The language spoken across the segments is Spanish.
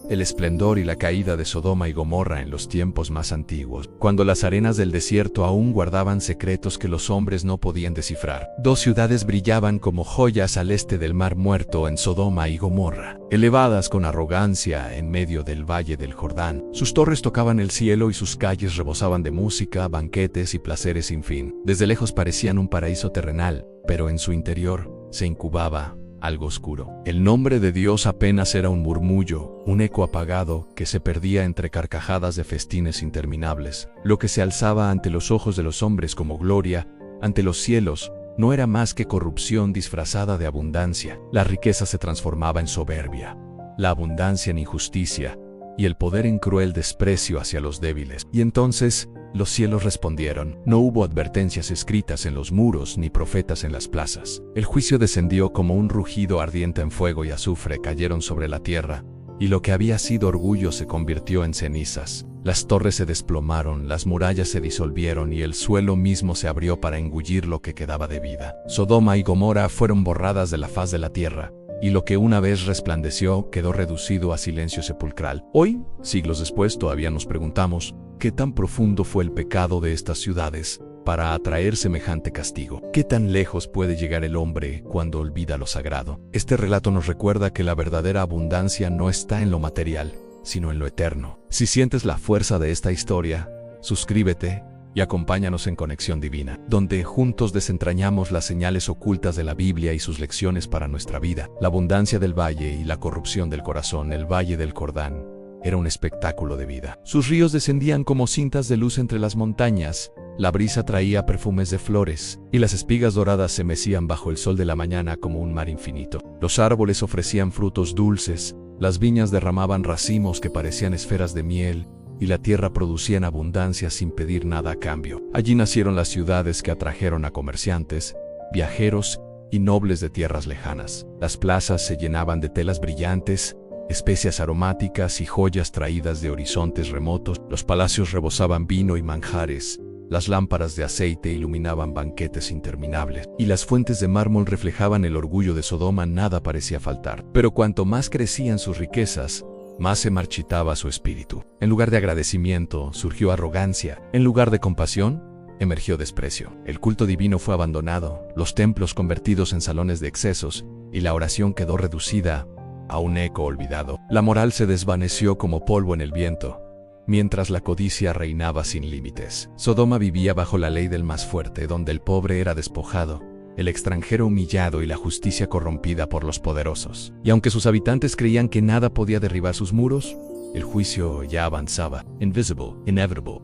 el esplendor y la caída de Sodoma y Gomorra en los tiempos más antiguos, cuando las arenas del desierto aún guardaban secretos que los hombres no podían descifrar. Dos ciudades brillaban como joyas al este del Mar Muerto en Sodoma y Gomorra, elevadas con arrogancia en medio del valle del Jordán. Sus torres tocaban el cielo y sus calles rebosaban de música, banquetes y placeres sin fin. Desde lejos parecían un paraíso terrenal, pero en su interior se incubaba algo oscuro. El nombre de Dios apenas era un murmullo, un eco apagado que se perdía entre carcajadas de festines interminables. Lo que se alzaba ante los ojos de los hombres como gloria, ante los cielos, no era más que corrupción disfrazada de abundancia. La riqueza se transformaba en soberbia, la abundancia en injusticia, y el poder en cruel desprecio hacia los débiles. Y entonces los cielos respondieron. No hubo advertencias escritas en los muros ni profetas en las plazas. El juicio descendió como un rugido ardiente en fuego y azufre cayeron sobre la tierra, y lo que había sido orgullo se convirtió en cenizas. Las torres se desplomaron, las murallas se disolvieron y el suelo mismo se abrió para engullir lo que quedaba de vida. Sodoma y Gomorra fueron borradas de la faz de la tierra, y lo que una vez resplandeció quedó reducido a silencio sepulcral. Hoy, siglos después, todavía nos preguntamos, ¿qué tan profundo fue el pecado de estas ciudades para atraer semejante castigo? ¿Qué tan lejos puede llegar el hombre cuando olvida lo sagrado? Este relato nos recuerda que la verdadera abundancia no está en lo material, sino en lo eterno. Si sientes la fuerza de esta historia, suscríbete y acompáñanos en Conexión Divina, donde juntos desentrañamos las señales ocultas de la Biblia y sus lecciones para nuestra vida. La abundancia del valle y la corrupción del corazón. El valle del Jordán era un espectáculo de vida. Sus ríos descendían como cintas de luz entre las montañas, la brisa traía perfumes de flores, y las espigas doradas se mecían bajo el sol de la mañana como un mar infinito. Los árboles ofrecían frutos dulces, las viñas derramaban racimos que parecían esferas de miel, y la tierra producía en abundancia sin pedir nada a cambio. Allí nacieron las ciudades que atrajeron a comerciantes, viajeros y nobles de tierras lejanas. Las plazas se llenaban de telas brillantes, especias aromáticas y joyas traídas de horizontes remotos. Los palacios rebosaban vino y manjares, las lámparas de aceite iluminaban banquetes interminables, y las fuentes de mármol reflejaban el orgullo de Sodoma. Nada parecía faltar. Pero cuanto más crecían sus riquezas, más se marchitaba su espíritu. En lugar de agradecimiento, surgió arrogancia. En lugar de compasión, emergió desprecio. El culto divino fue abandonado, los templos convertidos en salones de excesos, y la oración quedó reducida a un eco olvidado. La moral se desvaneció como polvo en el viento, mientras la codicia reinaba sin límites. Sodoma vivía bajo la ley del más fuerte, donde el pobre era despojado, el extranjero humillado y la justicia corrompida por los poderosos. Y aunque sus habitantes creían que nada podía derribar sus muros, el juicio ya avanzaba. Invisible, inevitable.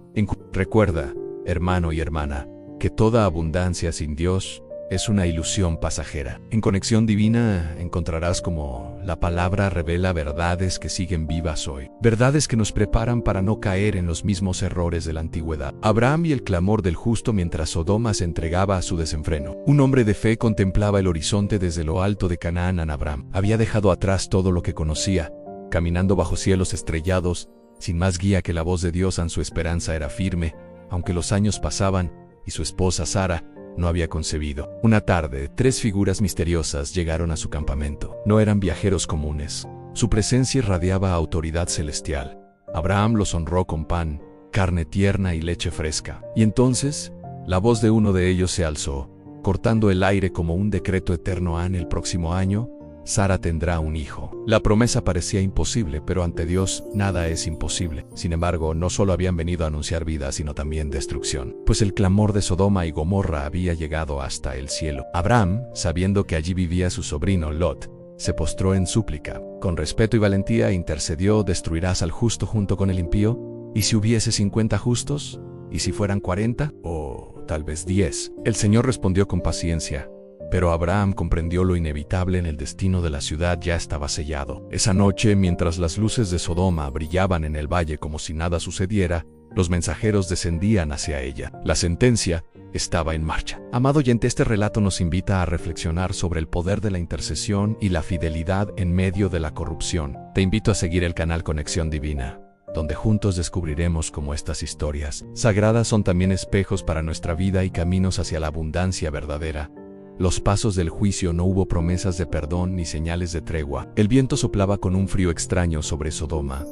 Recuerda, hermano y hermana, que toda abundancia sin Dios es una ilusión pasajera. En Conexión Divina encontrarás cómo la palabra revela verdades que siguen vivas hoy. Verdades que nos preparan para no caer en los mismos errores de la antigüedad. Abraham y el clamor del justo mientras Sodoma se entregaba a su desenfreno. Un hombre de fe contemplaba el horizonte desde lo alto de Canaán. Abraham había dejado atrás todo lo que conocía, caminando bajo cielos estrellados, sin más guía que la voz de Dios. Su esperanza era firme, aunque los años pasaban y su esposa Sara no había concebido. Una tarde, 3 figuras misteriosas llegaron a su campamento. No eran viajeros comunes. Su presencia irradiaba autoridad celestial. Abraham los honró con pan, carne tierna y leche fresca. Y entonces, la voz de uno de ellos se alzó, cortando el aire como un decreto eterno. El próximo año, Sara tendrá un hijo. La promesa parecía imposible, pero ante Dios nada es imposible. Sin embargo, no solo habían venido a anunciar vida, sino también destrucción, pues el clamor de Sodoma y Gomorra había llegado hasta el cielo. Abraham, sabiendo que allí vivía su sobrino Lot, se postró en súplica. Con respeto y valentía intercedió: ¿destruirás al justo junto con el impío? ¿Y si hubiese 50 justos? ¿Y si fueran 40? ¿O tal vez 10? El Señor respondió con paciencia. Pero Abraham comprendió lo inevitable. En el destino de la ciudad ya estaba sellado. Esa noche, mientras las luces de Sodoma brillaban en el valle como si nada sucediera, los mensajeros descendían hacia ella. La sentencia estaba en marcha. Amado oyente, este relato nos invita a reflexionar sobre el poder de la intercesión y la fidelidad en medio de la corrupción. Te invito a seguir el canal Conexión Divina, donde juntos descubriremos cómo estas historias sagradas son también espejos para nuestra vida y caminos hacia la abundancia verdadera. Los pasos del juicio no hubo promesas de perdón ni señales de tregua. El viento soplaba con un frío extraño sobre Sodoma,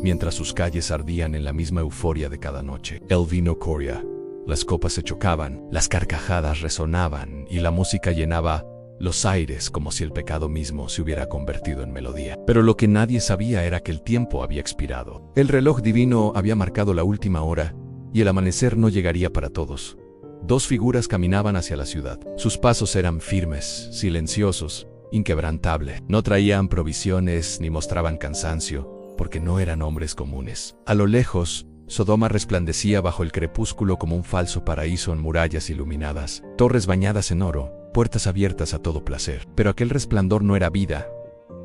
mientras sus calles ardían en la misma euforia de cada noche. El vino corría, las copas se chocaban, las carcajadas resonaban y la música llenaba los aires como si el pecado mismo se hubiera convertido en melodía. Pero lo que nadie sabía era que el tiempo había expirado. El reloj divino había marcado la última hora y el amanecer no llegaría para todos. Dos figuras caminaban hacia la ciudad. Sus pasos eran firmes, silenciosos, inquebrantables. No traían provisiones ni mostraban cansancio, porque no eran hombres comunes. A lo lejos, Sodoma resplandecía bajo el crepúsculo como un falso paraíso en murallas iluminadas, torres bañadas en oro, puertas abiertas a todo placer. Pero aquel resplandor no era vida,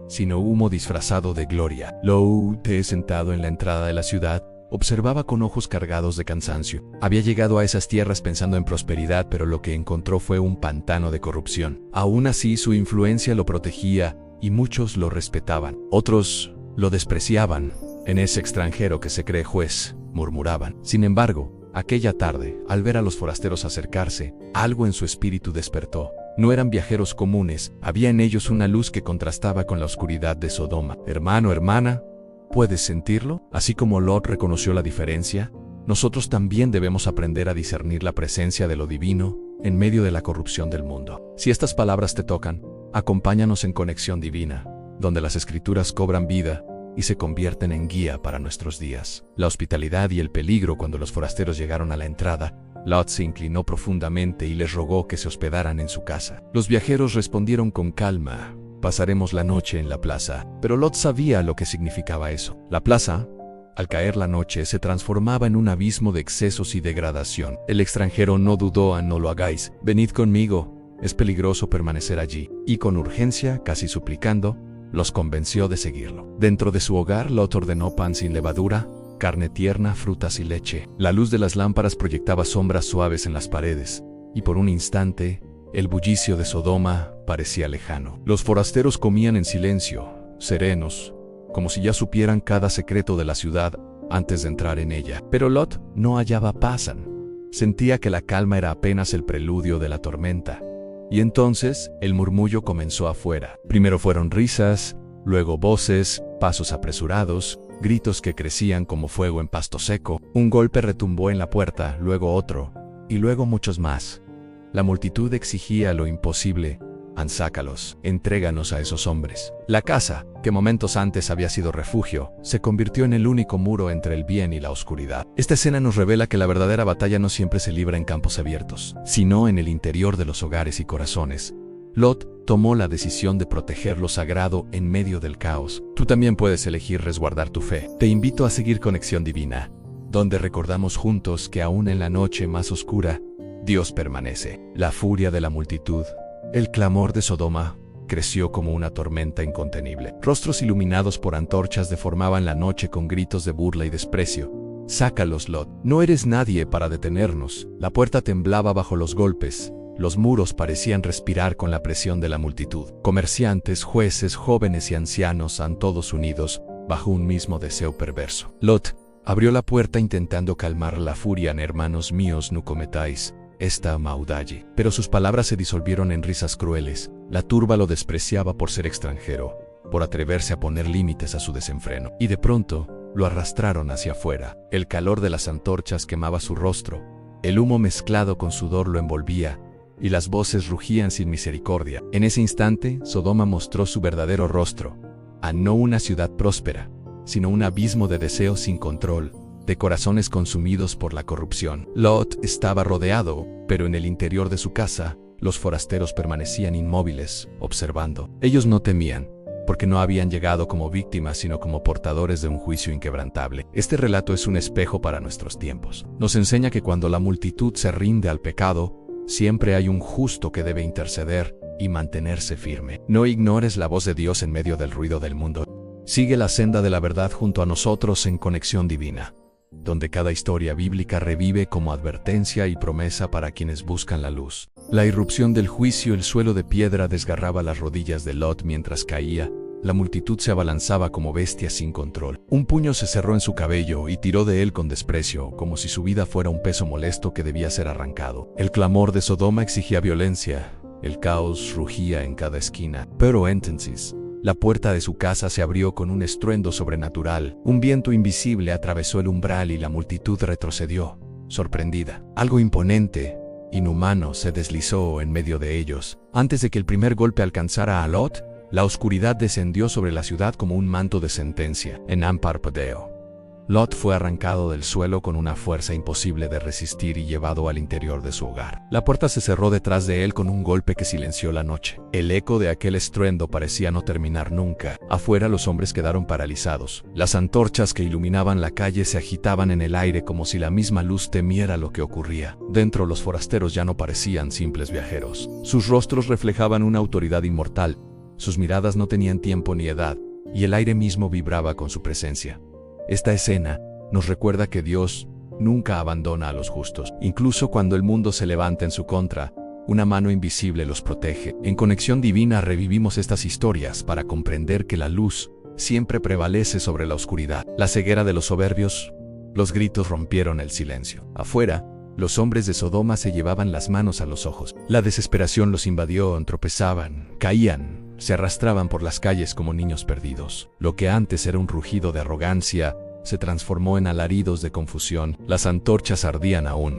sino humo disfrazado de gloria. Lot, sentado en la entrada de la ciudad, observaba con ojos cargados de cansancio. Había llegado a esas tierras pensando en prosperidad, pero lo que encontró fue un pantano de corrupción. Aún así, su influencia lo protegía y muchos lo respetaban. Otros lo despreciaban. En ese extranjero que se cree juez, murmuraban. Sin embargo, aquella tarde, al ver a los forasteros acercarse, algo en su espíritu despertó. No eran viajeros comunes, había en ellos una luz que contrastaba con la oscuridad de Sodoma. Hermano, hermana, ¿puedes sentirlo? Así como Lot reconoció la diferencia, nosotros también debemos aprender a discernir la presencia de lo divino en medio de la corrupción del mundo. Si estas palabras te tocan, acompáñanos en Conexión Divina, donde las escrituras cobran vida y se convierten en guía para nuestros días. La hospitalidad y el peligro. Cuando los forasteros llegaron a la entrada, Lot se inclinó profundamente y les rogó que se hospedaran en su casa. Los viajeros respondieron con calma: pasaremos la noche en la plaza. Pero Lot sabía lo que significaba eso. La plaza, al caer la noche, se transformaba en un abismo de excesos y degradación. El extranjero no dudó: no lo hagáis, venid conmigo, es peligroso permanecer allí. Y con urgencia, casi suplicando, los convenció de seguirlo. Dentro de su hogar, Lot ordenó pan sin levadura, carne tierna, frutas y leche. La luz de las lámparas proyectaba sombras suaves en las paredes, y por un instante, el bullicio de Sodoma parecía lejano. Los forasteros comían en silencio, serenos, como si ya supieran cada secreto de la ciudad antes de entrar en ella. Pero Lot no hallaba paz. Sentía que la calma era apenas el preludio de la tormenta. Y entonces el murmullo comenzó afuera. Primero fueron risas, luego voces, pasos apresurados, gritos que crecían como fuego en pasto seco. Un golpe retumbó en la puerta, luego otro, y luego muchos más. La multitud exigía lo imposible: sácalos, entréganos a esos hombres. La casa, que momentos antes había sido refugio, se convirtió en el único muro entre el bien y la oscuridad. Esta escena nos revela que la verdadera batalla no siempre se libra en campos abiertos, sino en el interior de los hogares y corazones. Lot tomó la decisión de proteger lo sagrado en medio del caos. Tú también puedes elegir resguardar tu fe. Te invito a seguir Conexión Divina, donde recordamos juntos que aún en la noche más oscura, Dios permanece. La furia de la multitud, el clamor de Sodoma, creció como una tormenta incontenible. Rostros iluminados por antorchas deformaban la noche con gritos de burla y desprecio. Sácalos, Lot. No eres nadie para detenernos. La puerta temblaba bajo los golpes. Los muros parecían respirar con la presión de la multitud. Comerciantes, jueces, jóvenes y ancianos, todos unidos bajo un mismo deseo perverso. Lot abrió la puerta intentando calmar la furia. Hermanos míos, no cometáis esta maldad. Pero sus palabras se disolvieron en risas crueles. La turba lo despreciaba por ser extranjero, por atreverse a poner límites a su desenfreno. Y de pronto, lo arrastraron hacia afuera. El calor de las antorchas quemaba su rostro, el humo mezclado con sudor lo envolvía, y las voces rugían sin misericordia. En ese instante, Sodoma mostró su verdadero rostro: no una ciudad próspera, sino un abismo de deseos sin control, de corazones consumidos por la corrupción. Lot estaba rodeado, pero en el interior de su casa, los forasteros permanecían inmóviles, observando. Ellos no temían, porque no habían llegado como víctimas, sino como portadores de un juicio inquebrantable. Este relato es un espejo para nuestros tiempos. Nos enseña que cuando la multitud se rinde al pecado, siempre hay un justo que debe interceder y mantenerse firme. No ignores la voz de Dios en medio del ruido del mundo. Sigue la senda de la verdad junto a nosotros en Conexión Divina, donde cada historia bíblica revive como advertencia y promesa para quienes buscan la luz. La irrupción del juicio, el suelo de piedra desgarraba las rodillas de Lot mientras caía. La multitud se abalanzaba como bestias sin control. Un puño se cerró en su cabello y tiró de él con desprecio, como si su vida fuera un peso molesto que debía ser arrancado. El clamor de Sodoma exigía violencia, El caos rugía en cada esquina. Pero entonces, la puerta de su casa se abrió con un estruendo sobrenatural. Un viento invisible atravesó el umbral y la multitud retrocedió, sorprendida. Algo imponente, inhumano, se deslizó en medio de ellos. Antes de que el primer golpe alcanzara a Lot, la oscuridad descendió sobre la ciudad como un manto de sentencia. En Parpadeo, Lot fue arrancado del suelo con una fuerza imposible de resistir y llevado al interior de su hogar. La puerta se cerró detrás de él con un golpe que silenció la noche. El eco de aquel estruendo parecía no terminar nunca. Afuera los hombres quedaron paralizados. Las antorchas que iluminaban la calle se agitaban en el aire como si la misma luz temiera lo que ocurría. Dentro los forasteros ya no parecían simples viajeros. Sus rostros reflejaban una autoridad inmortal. Sus miradas no tenían tiempo ni edad, y el aire mismo vibraba con su presencia. Esta escena nos recuerda que Dios nunca abandona a los justos. Incluso cuando el mundo se levanta en su contra, una mano invisible los protege. En Conexión Divina revivimos estas historias para comprender que la luz siempre prevalece sobre la oscuridad. La ceguera de los soberbios, los gritos rompieron el silencio. Afuera, los hombres de Sodoma se llevaban las manos a los ojos. La desesperación los invadió, tropezaban, caían, se arrastraban por las calles como niños perdidos. Lo que antes era un rugido de arrogancia se transformó en alaridos de confusión. Las antorchas ardían aún,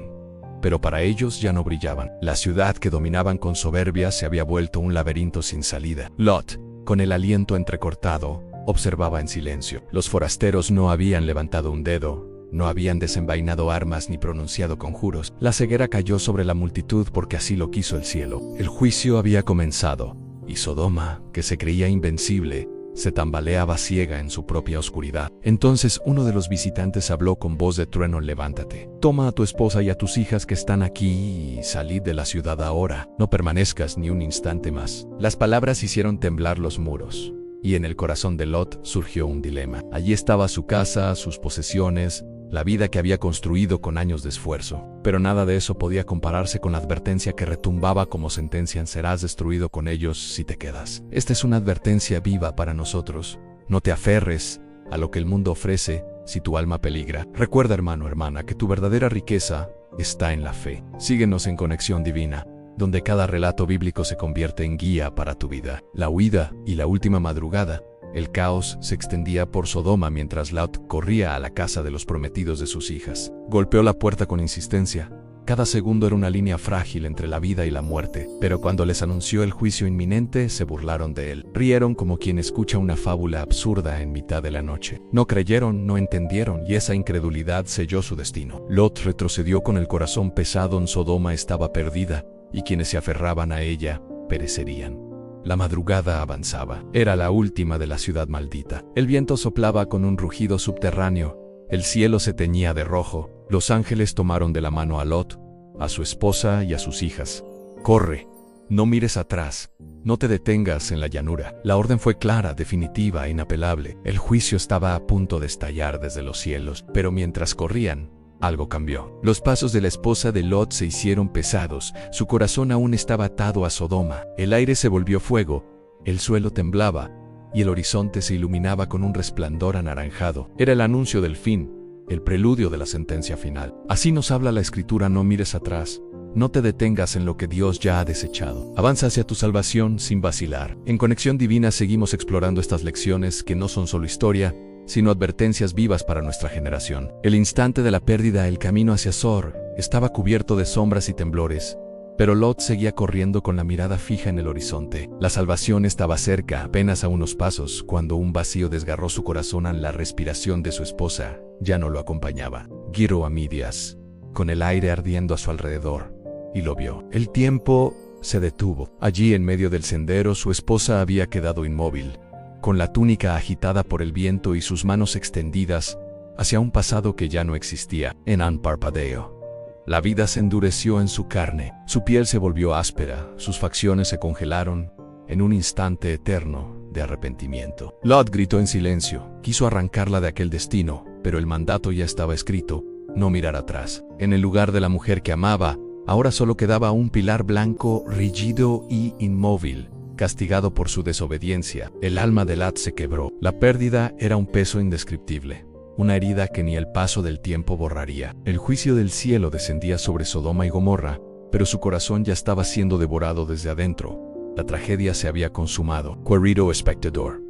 pero para ellos ya no brillaban. La ciudad que dominaban con soberbia se había vuelto un laberinto sin salida. Lot, con el aliento entrecortado, observaba en silencio. Los forasteros no habían levantado un dedo, no habían desenvainado armas ni pronunciado conjuros. La ceguera cayó sobre la multitud porque así lo quiso el cielo. El juicio había comenzado, y Sodoma, que se creía invencible, se tambaleaba ciega en su propia oscuridad. Entonces uno de los visitantes habló con voz de trueno: levántate, toma a tu esposa y a tus hijas que están aquí y salid de la ciudad ahora. No permanezcas ni un instante más. Las palabras hicieron temblar los muros, y en el corazón de Lot surgió un dilema. Allí estaba su casa, sus posesiones, la vida que había construido con años de esfuerzo. Pero nada de eso podía compararse con la advertencia que retumbaba como sentencia: serás destruido con ellos si te quedas. Esta es una advertencia viva para nosotros. No te aferres a lo que el mundo ofrece si tu alma peligra. Recuerda, hermano, hermana, que tu verdadera riqueza está en la fe. Síguenos en Conexión Divina, donde cada relato bíblico se convierte en guía para tu vida. La huida y la última madrugada. El caos se extendía por Sodoma mientras Lot corría a la casa de los prometidos de sus hijas. Golpeó la puerta con insistencia. Cada segundo era una línea frágil entre la vida y la muerte. Pero cuando les anunció el juicio inminente, se burlaron de él. Rieron como quien escucha una fábula absurda en mitad de la noche. No creyeron, no entendieron, y esa incredulidad selló su destino. Lot retrocedió con el corazón pesado. En Sodoma estaba perdida, y quienes se aferraban a ella perecerían. La madrugada avanzaba. Era la última de la ciudad maldita. El viento soplaba con un rugido subterráneo. El cielo se teñía de rojo. Los ángeles tomaron de la mano a Lot, a su esposa y a sus hijas. Corre, no mires atrás, no te detengas en la llanura. La orden fue clara, definitiva, inapelable. El juicio estaba a punto de estallar desde los cielos, pero mientras corrían, algo cambió. Los pasos de la esposa de Lot se hicieron pesados. Su corazón aún estaba atado a Sodoma. El aire se volvió fuego, el suelo temblaba, y el horizonte se iluminaba con un resplandor anaranjado. Era el anuncio del fin, el preludio de la sentencia final. Así nos habla la Escritura: no mires atrás, no te detengas en lo que Dios ya ha desechado. Avanza hacia tu salvación sin vacilar. En Conexión Divina seguimos explorando estas lecciones que no son solo historia, sino advertencias vivas para nuestra generación. El instante de la pérdida, el camino hacia Zor, estaba cubierto de sombras y temblores, pero Lot seguía corriendo con la mirada fija en el horizonte. La salvación estaba cerca, apenas a unos pasos, cuando un vacío desgarró su corazón al la respiración de su esposa. Ya no lo acompañaba. Giró a Midias, con el aire ardiendo a su alrededor, y lo vio. El tiempo se detuvo. Allí, en medio del sendero, su esposa había quedado inmóvil, con la túnica agitada por el viento y sus manos extendidas hacia un pasado que ya no existía. En Parpadeo, la vida se endureció en su carne, su piel se volvió áspera, sus facciones se congelaron en un instante eterno de arrepentimiento. Lot gritó en silencio, quiso arrancarla de aquel destino, pero el mandato ya estaba escrito: no mirar atrás. En el lugar de la mujer que amaba, ahora solo quedaba un pilar blanco, rígido y inmóvil, castigado por su desobediencia. El alma de Lot se quebró. La pérdida era un peso indescriptible, una herida que ni el paso del tiempo borraría. El juicio del cielo descendía sobre Sodoma y Gomorra, pero su corazón ya estaba siendo devorado desde adentro. La tragedia se había consumado. Querido espectador,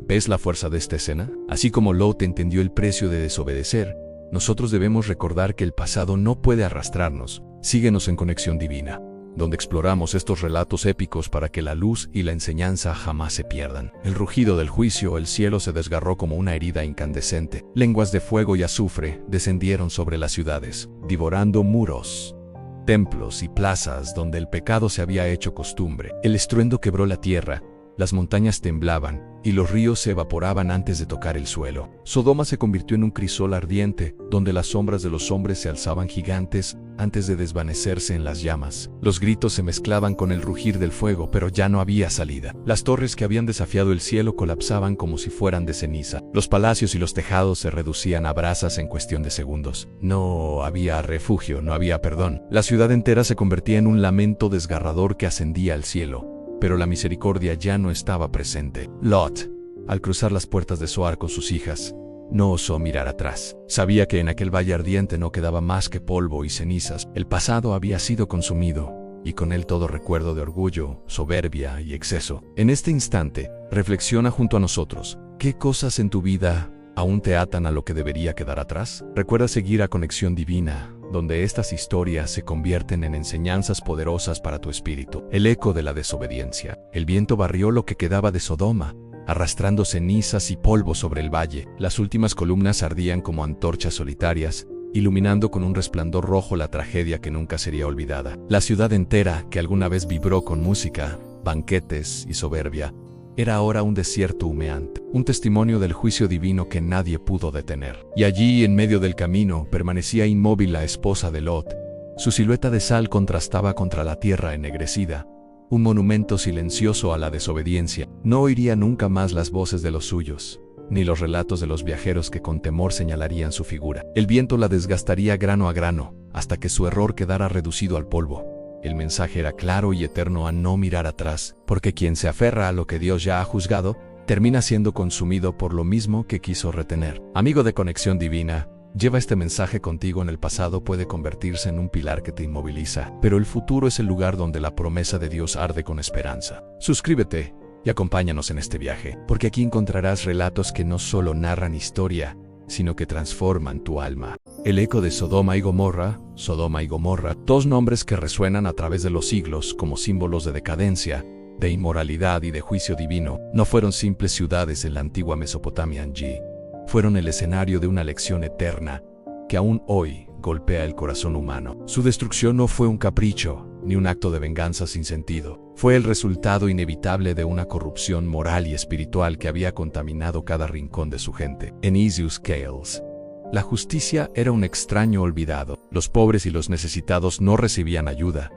¿ves la fuerza de esta escena? Así como Lot entendió el precio de desobedecer, nosotros debemos recordar que el pasado no puede arrastrarnos. Síguenos en Conexión Divina, donde exploramos estos relatos épicos para que la luz y la enseñanza jamás se pierdan. El rugido del juicio, el cielo se desgarró como una herida incandescente. Lenguas de fuego y azufre descendieron sobre las ciudades, devorando muros, templos y plazas donde el pecado se había hecho costumbre. El estruendo quebró la tierra, las montañas temblaban y los ríos se evaporaban antes de tocar el suelo. Sodoma se convirtió en un crisol ardiente, donde las sombras de los hombres se alzaban gigantes antes de desvanecerse en las llamas. Los gritos se mezclaban con el rugir del fuego, pero ya no había salida. Las torres que habían desafiado el cielo colapsaban como si fueran de ceniza. Los palacios y los tejados se reducían a brasas en cuestión de segundos. No había refugio, no había perdón. La ciudad entera se convertía en un lamento desgarrador que ascendía al cielo. Pero la misericordia ya no estaba presente. Lot, al cruzar las puertas de Zoar con sus hijas, no osó mirar atrás. Sabía que en aquel valle ardiente no quedaba más que polvo y cenizas. El pasado había sido consumido, y con él todo recuerdo de orgullo, soberbia y exceso. En este instante, reflexiona junto a nosotros. ¿Qué cosas en tu vida aún te atan a lo que debería quedar atrás? Recuerda seguir a Conexión Divina, donde estas historias se convierten en enseñanzas poderosas para tu espíritu. El eco de la desobediencia. El viento barrió lo que quedaba de Sodoma, arrastrando cenizas y polvo sobre el valle. Las últimas columnas ardían como antorchas solitarias, iluminando con un resplandor rojo la tragedia que nunca sería olvidada. La ciudad entera, que alguna vez vibró con música, banquetes y soberbia, era ahora un desierto humeante, un testimonio del juicio divino que nadie pudo detener. Y allí, en medio del camino, permanecía inmóvil la esposa de Lot. Su silueta de sal contrastaba contra la tierra ennegrecida, un monumento silencioso a la desobediencia. No oiría nunca más las voces de los suyos, ni los relatos de los viajeros que con temor señalarían su figura. El viento la desgastaría grano a grano, hasta que su error quedara reducido al polvo. El mensaje era claro y eterno a no mirar atrás, porque quien se aferra a lo que Dios ya ha juzgado, termina siendo consumido por lo mismo que quiso retener. Amigo de Conexión Divina, lleva este mensaje contigo. En el pasado puede convertirse en un pilar que te inmoviliza, pero el futuro es el lugar donde la promesa de Dios arde con esperanza. Suscríbete y acompáñanos en este viaje, porque aquí encontrarás relatos que no solo narran historia, sino que transforman tu alma. El eco de Sodoma y Gomorra, dos nombres que resuenan a través de los siglos como símbolos de decadencia, de inmoralidad y de juicio divino, no fueron simples ciudades en la antigua Mesopotamia allí. Fueron el escenario de una lección eterna que aún hoy golpea el corazón humano. Su destrucción no fue un capricho, ni un acto de venganza sin sentido. Fue el resultado inevitable de una corrupción moral y espiritual que había contaminado cada rincón de su gente. En Isius Scales, la justicia era un extraño olvidado. Los pobres y los necesitados no recibían ayuda.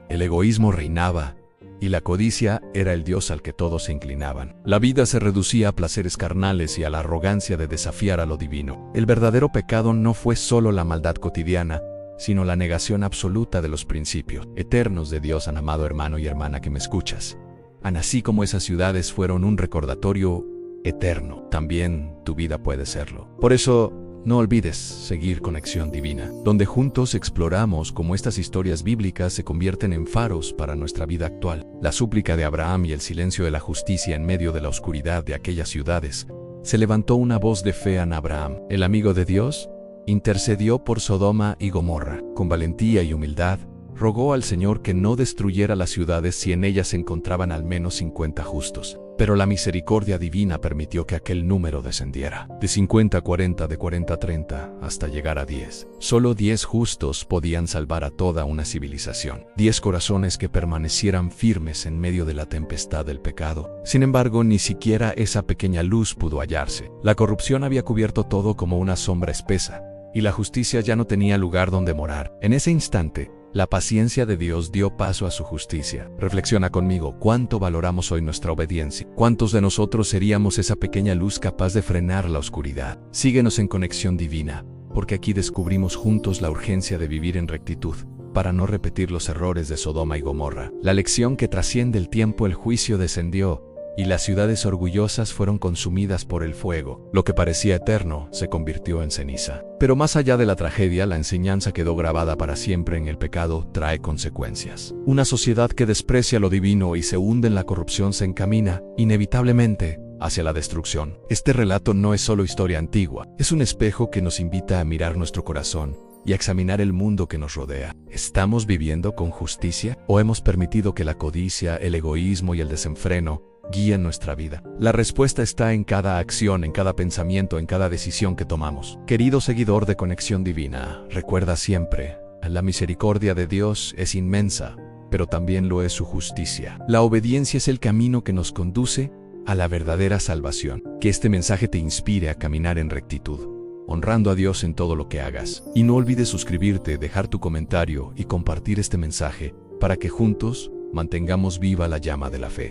El egoísmo reinaba, y la codicia era el dios al que todos se inclinaban. La vida se reducía a placeres carnales y a la arrogancia de desafiar a lo divino. El verdadero pecado no fue solo la maldad cotidiana, sino la negación absoluta de los principios eternos de Dios. Amado hermano y hermana que me escuchas, así como esas ciudades fueron un recordatorio eterno, también tu vida puede serlo. Por eso, no olvides seguir Conexión Divina, donde juntos exploramos cómo estas historias bíblicas se convierten en faros para nuestra vida actual. La súplica de Abraham y el silencio de la justicia en medio de la oscuridad de aquellas ciudades. Se levantó una voz de fe en Abraham, el amigo de Dios, intercedió por Sodoma y Gomorra. Con valentía y humildad, rogó al Señor que no destruyera las ciudades si en ellas se encontraban al menos 50 justos. Pero la misericordia divina permitió que aquel número descendiera. De 50 a 40, de 40 a 30, hasta llegar a 10. Solo 10 justos podían salvar a toda una civilización. 10 corazones que permanecieran firmes en medio de la tempestad del pecado. Sin embargo, ni siquiera esa pequeña luz pudo hallarse. La corrupción había cubierto todo como una sombra espesa, y la justicia ya no tenía lugar donde morar. En ese instante, la paciencia de Dios dio paso a su justicia. Reflexiona conmigo, ¿cuánto valoramos hoy nuestra obediencia? ¿Cuántos de nosotros seríamos esa pequeña luz capaz de frenar la oscuridad? Síguenos en Conexión Divina, porque aquí descubrimos juntos la urgencia de vivir en rectitud, para no repetir los errores de Sodoma y Gomorra. La lección que trasciende el tiempo. El juicio descendió, y las ciudades orgullosas fueron consumidas por el fuego. Lo que parecía eterno se convirtió en ceniza. Pero más allá de la tragedia, la enseñanza quedó grabada para siempre en el pecado trae consecuencias. Una sociedad que desprecia lo divino y se hunde en la corrupción se encamina, inevitablemente, hacia la destrucción. Este relato no es solo historia antigua, es un espejo que nos invita a mirar nuestro corazón y a examinar el mundo que nos rodea. ¿Estamos viviendo con justicia o hemos permitido que la codicia, el egoísmo y el desenfreno guíen nuestra vida? La respuesta está en cada acción, en cada pensamiento, en cada decisión que tomamos. Querido seguidor de Conexión Divina, recuerda siempre, la misericordia de Dios es inmensa, pero también lo es su justicia. La obediencia es el camino que nos conduce a la verdadera salvación. Que este mensaje te inspire a caminar en rectitud, honrando a Dios en todo lo que hagas. Y no olvides suscribirte, dejar tu comentario y compartir este mensaje para que juntos mantengamos viva la llama de la fe.